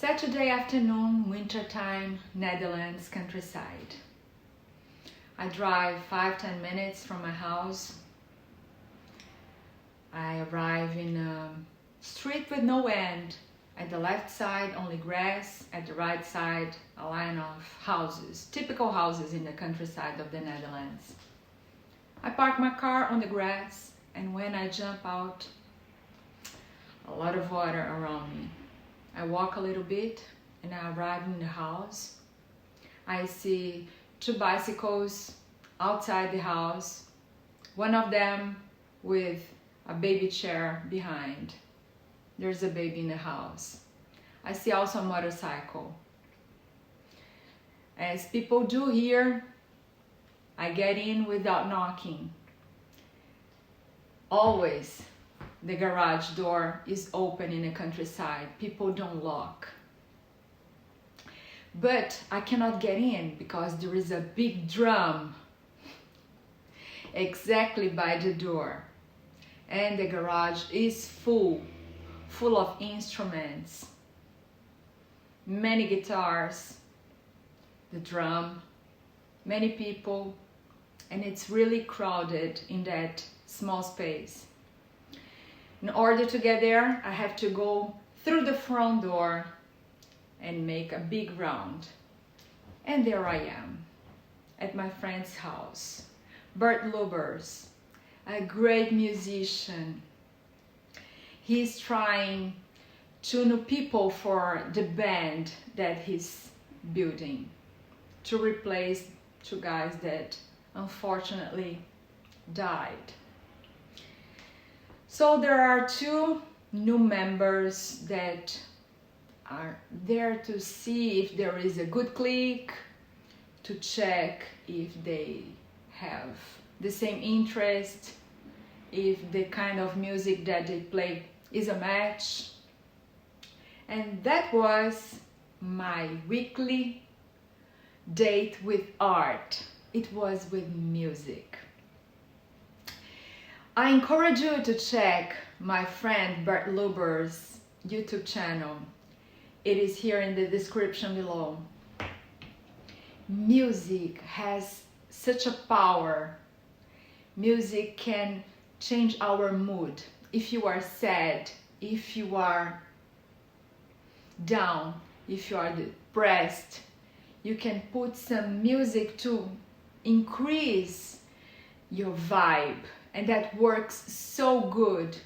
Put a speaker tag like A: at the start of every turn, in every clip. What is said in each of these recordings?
A: Saturday afternoon, wintertime, Netherlands countryside. I drive 5-10 minutes from my house. I arrive in a street with no end. At the left side, only grass. At the right side, a line of houses, typical houses in the countryside of the Netherlands. I park my car on the grass, and when I jump out, a lot of water around me. I walk a little bit, and I arrive in the house. I see 2 bicycles outside the house, one of them with a baby chair behind. There's a baby in the house. I see also a motorcycle. As people do here, I get in without knocking. Always the garage door is open in the countryside. People don't lock. But I cannot get in because there is a big drum exactly by the door. And the garage is full of instruments, many guitars, the drum, many people, and it's really crowded in that small space. In order to get there, I have to go through the front door and make a big round. And there I am, at my friend's house, Bert Lubbers, a great musician. He's trying to know people for the band that he's building to replace 2 guys that unfortunately died. So there are 2 new members that are there to see if there is a good click, to check if they have the same interest, if the kind of music that they play is a match. And that was my weekly date with art. It was with music. I encourage you to check my friend Bert Lubbers' YouTube channel. It is here in the description below. Music has such a power. Music can change our mood. If you are sad, if you are down, if you are depressed, you can put some music to increase your vibe, and that works so good.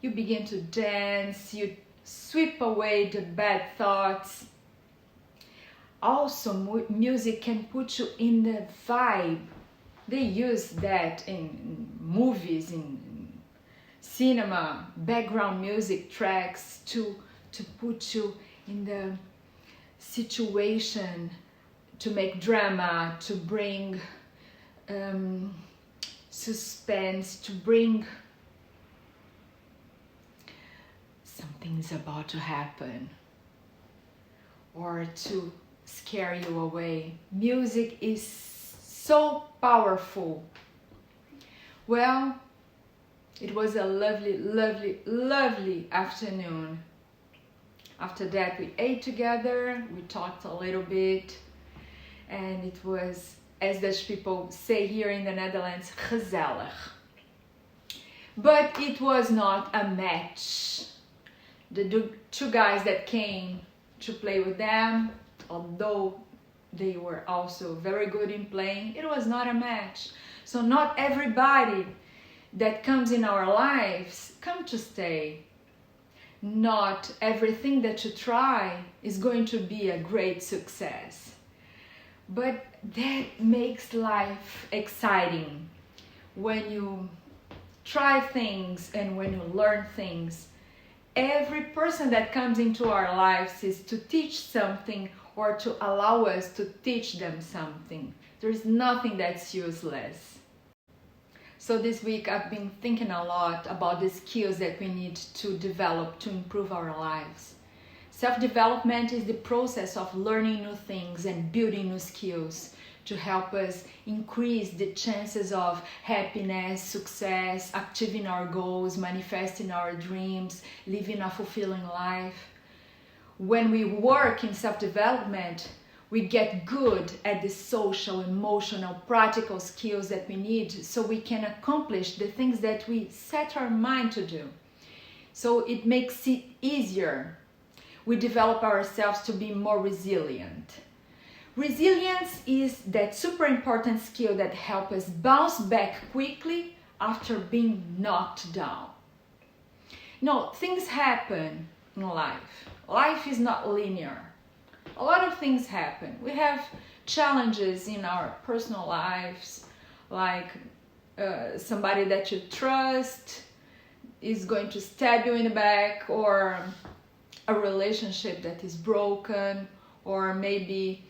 A: You begin to dance, you sweep away the bad thoughts. Also, music can put you in the vibe. They use that in movies, in cinema, background music tracks to put you in the situation, to make drama, to bring suspense, to bring something's about to happen, or to scare you away. Music is so powerful. Well, it was a lovely, lovely, lovely afternoon. After that, we ate together, we talked a little bit, and it was, as Dutch people say here in the Netherlands, gezellig. But it was not a match. The 2 guys that came to play with them, although they were also very good in playing, it was not a match. So not everybody that comes in our lives come to stay. Not everything that you try is going to be a great success. But that makes life exciting. When you try things and when you learn things, every person that comes into our lives is to teach something or to allow us to teach them something. There's nothing that's useless. So this week I've been thinking a lot about the skills that we need to develop to improve our lives. Self-development is the process of learning new things and building new skills to help us increase the chances of happiness, success, achieving our goals, manifesting our dreams, living a fulfilling life. When we work in self-development, we get good at the social, emotional, practical skills that we need so we can accomplish the things that we set our mind to do. So it makes it easier. We develop ourselves to be more resilient. Resilience is that super important skill that helps us bounce back quickly after being knocked down. No, things happen in life. Life is not linear. A lot of things happen. We have challenges in our personal lives, like somebody that you trust is going to stab you in the back, or a relationship that is broken, or maybe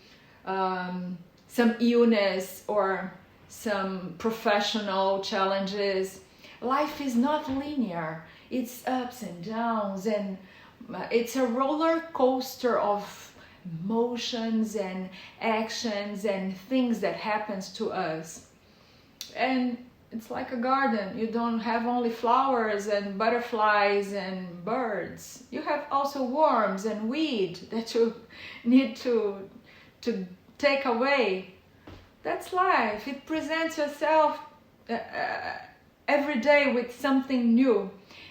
A: some illness or some professional challenges. Life is not linear. It's ups and downs, and it's a roller coaster of emotions and actions and things that happens to us. And it's like a garden. You don't have only flowers and butterflies and birds. You have also worms and weed that you need to take away. That's life. It presents yourself every day with something new.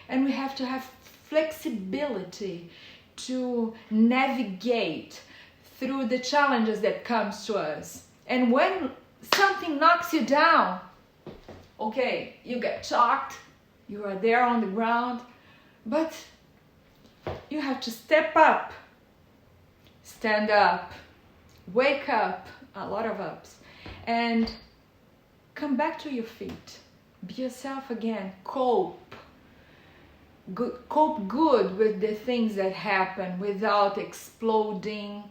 A: And we have to have flexibility to navigate through the challenges that comes to us. And when something knocks you down, okay, you get shocked, you are there on the ground, but you have to step up, stand up, wake up, a lot of ups, and come back to your feet. Be yourself again, cope good with the things that happen without exploding,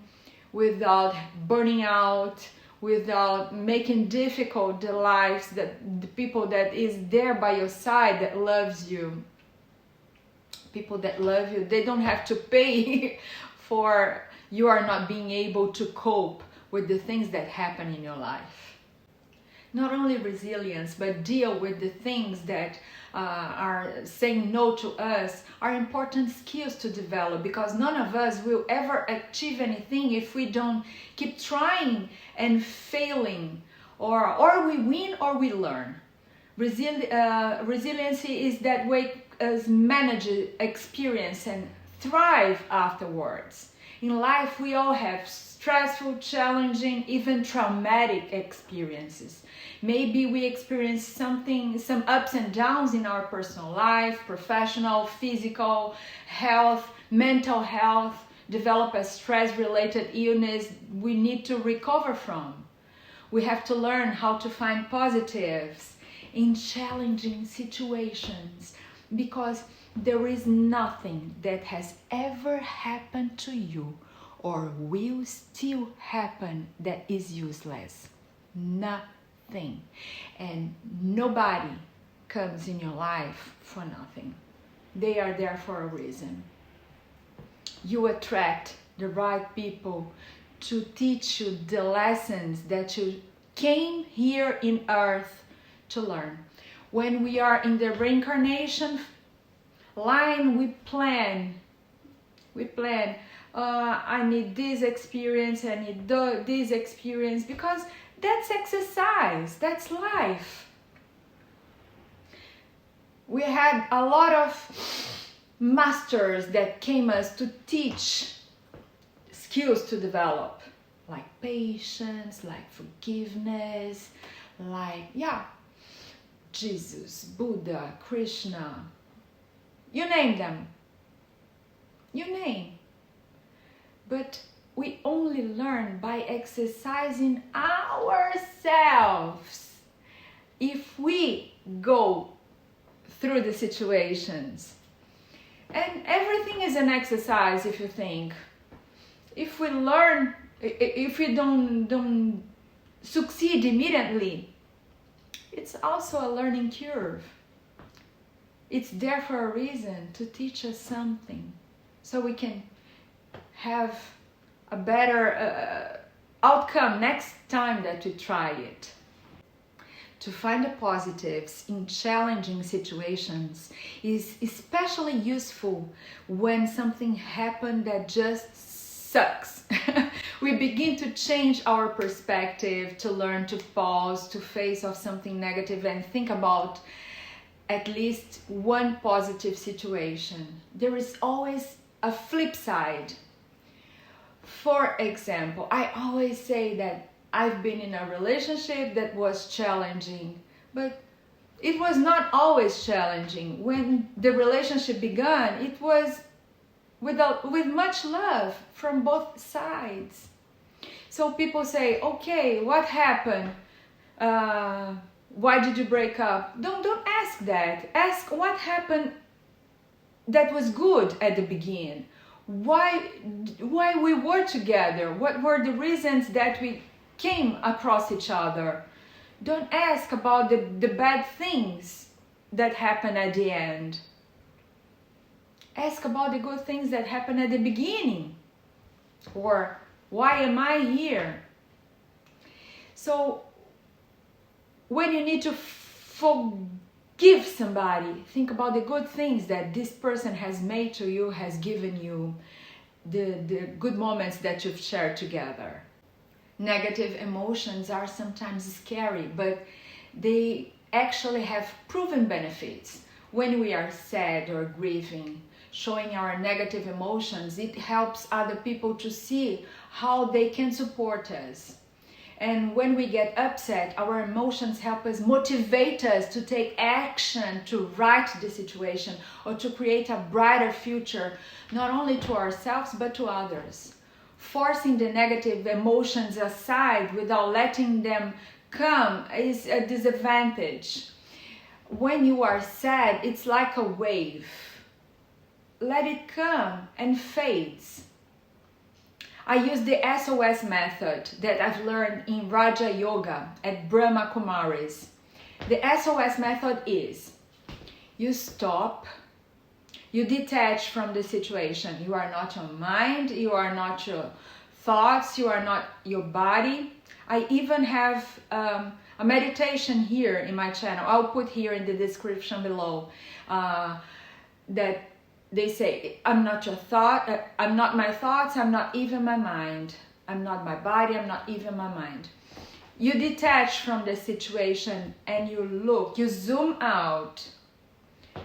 A: without burning out, without making difficult the lives that the people that is there by your side that loves you. People that love you, they don't have to pay for you are not being able to cope with the things that happen in your life. Not only resilience, but deal with the things that are saying no to us are important skills to develop, because none of us will ever achieve anything if we don't keep trying and failing, or we win or we learn. Resiliency is that way us manage experience and thrive afterwards. In life we all have stressful, challenging, even traumatic experiences. Maybe we experience some ups and downs in our personal life, professional, physical, health, mental health, develop a stress-related illness we need to recover from. We have to learn how to find positives in challenging situations, because there is nothing that has ever happened to you or will still happen that is useless. Nothing. And nobody comes in your life for nothing. They are there for a reason. You attract the right people to teach you the lessons that you came here in earth to learn. When we are in the reincarnation line, we plan. I need this experience, I need this experience, because that's exercise, that's life. We had a lot of masters that came us to teach skills to develop, like patience, like forgiveness, like, Jesus, Buddha, Krishna, you name them. You name. But we only learn by exercising ourselves. If we go through the situations, and everything is an exercise, if you think. If we learn, if we don't succeed immediately, it's also a learning curve. It's there for a reason, to teach us something, so we can have a better outcome next time that we try it. to find the positives in challenging situations is especially useful when something happened that just sucks. We begin to change our perspective, to learn to pause, to face off something negative and think about at least one positive situation. There is always a flip side. For example, I always say that I've been in a relationship that was challenging, but it was not always challenging. When the relationship began, it was with much love from both sides. So people say, okay, what happened? Why did you break up? Don't ask that. Ask what happened that was good at the beginning. Why we were together? What were the reasons that we came across each other? Don't ask about the bad things that happened at the end. Ask about the good things that happened at the beginning. Or why am I here? So when you need to forgive somebody, think about the good things that this person has made to you, has given you, the good moments that you've shared together. Negative emotions are sometimes scary, but they actually have proven benefits. When we are sad or grieving, showing our negative emotions, it helps other people to see how they can support us. And when we get upset, our emotions help us, motivate us to take action, to right the situation, or to create a brighter future, not only to ourselves, but to others. Forcing the negative emotions aside without letting them come is a disadvantage. When you are sad, it's like a wave. Let it come and fades. I use the SOS method that I've learned in Raja Yoga at Brahma Kumaris. The SOS method is: you stop, you detach from the situation. You are not your mind, you are not your thoughts, you are not your body. I even have a meditation here in my channel. I'll put here in the description below that they say, I'm not your thought, I'm not my thoughts, I'm not even my mind. I'm not my body, I'm not even my mind. You detach from the situation and you look, you zoom out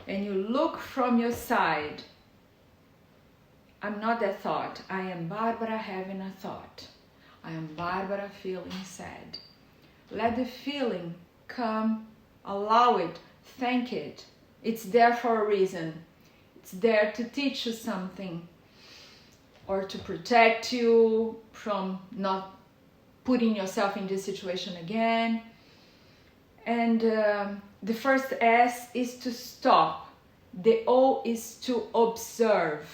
A: and you look from your side. I'm not that thought. I am Barbara having a thought. I am Barbara feeling sad. Let the feeling come, allow it, thank it. It's there for a reason. It's there to teach you something or to protect you from not putting yourself in this situation again. And the first S is to stop. The O is to observe.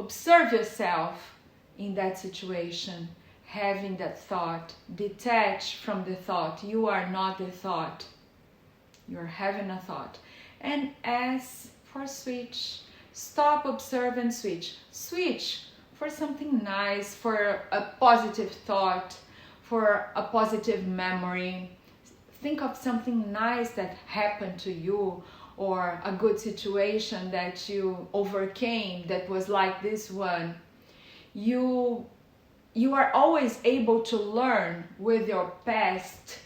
A: Observe yourself in that situation, having that thought. Detach from the thought. You are not the thought. You're having a thought. And S for switch. Stop, observe, and switch. Switch for something nice, for a positive thought, for a positive memory. Think of something nice that happened to you, or a good situation that you overcame that was like this one. You are always able to learn with your past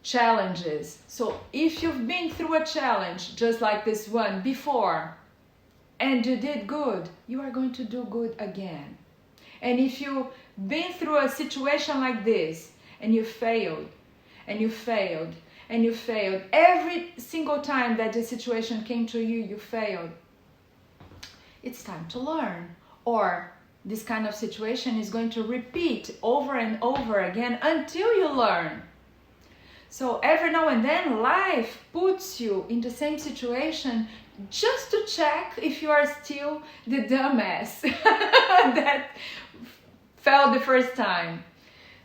A: challenges. So if you've been through a challenge just like this one before and you did good, you are going to do good again. And if you've been through a situation like this and you failed and you failed and you failed, every single time that the situation came to you, you failed, it's time to learn. Or this kind of situation is going to repeat over and over again until you learn. So every now and then life puts you in the same situation just to check if you are still the dumbass that fell the first time.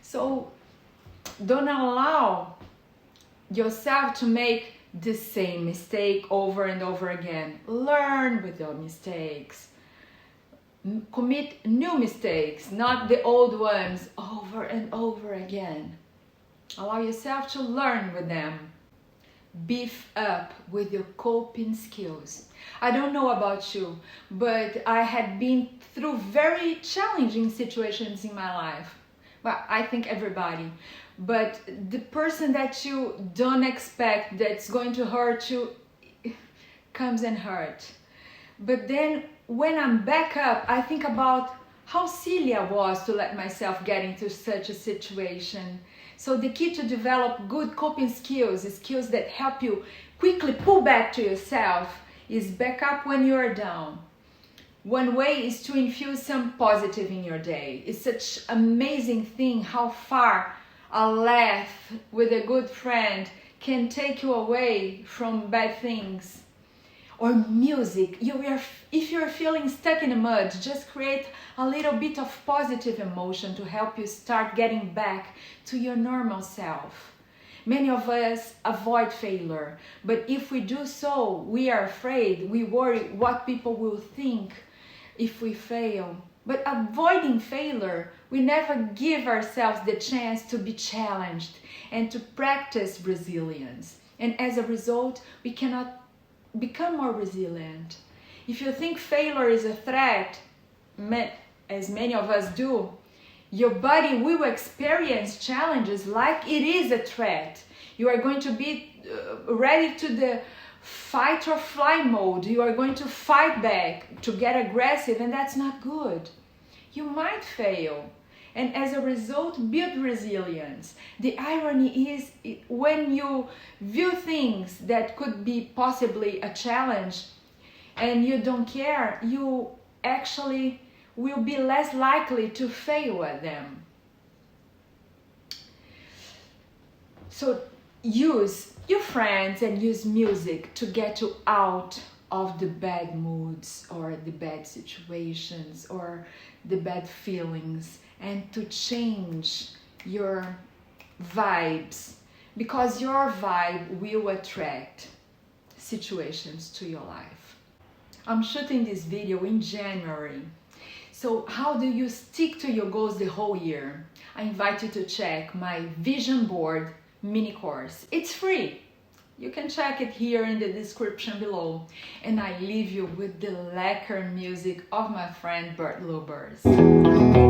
A: So don't allow yourself to make the same mistake over and over again. Learn with your mistakes. Commit new mistakes, not the old ones, over and over again. Allow yourself to learn with them. Beef up with your coping skills. I don't know about you, but I had been through very challenging situations in my life. Well, I think everybody. But the person that you don't expect that's going to hurt you comes and hurt. But then when I'm back up, I think about how silly I was to let myself get into such a situation. So the key to develop good coping skills, skills that help you quickly pull back to yourself, is back up when you're down. One way is to infuse some positive in your day. It's such an amazing thing how far a laugh with a good friend can take you away from bad things. Or music. If you're feeling stuck in the mud, just create a little bit of positive emotion to help you start getting back to your normal self. Many of us avoid failure, but if we do so, we are afraid, we worry what people will think if we fail. But avoiding failure, we never give ourselves the chance to be challenged and to practice resilience. And as a result, we cannot become more resilient. If you think failure is a threat, as many of us do, your body will experience challenges like it is a threat. You are going to be ready to the fight or fly mode. You are going to fight back, to get aggressive, and that's not good. You might fail, and as a result, build resilience. The irony is when you view things that could be possibly a challenge and you don't care, you actually will be less likely to fail at them. So use your friends and use music to get you out of the bad moods or the bad situations or the bad feelings, and to change your vibes, because your vibe will attract situations to your life. I'm shooting this video in January. So how do you stick to your goals the whole year? I invite you to check my vision board mini course. It's free. You can check it here in the description below. And I leave you with the lacquer music of my friend Bert Lubbers.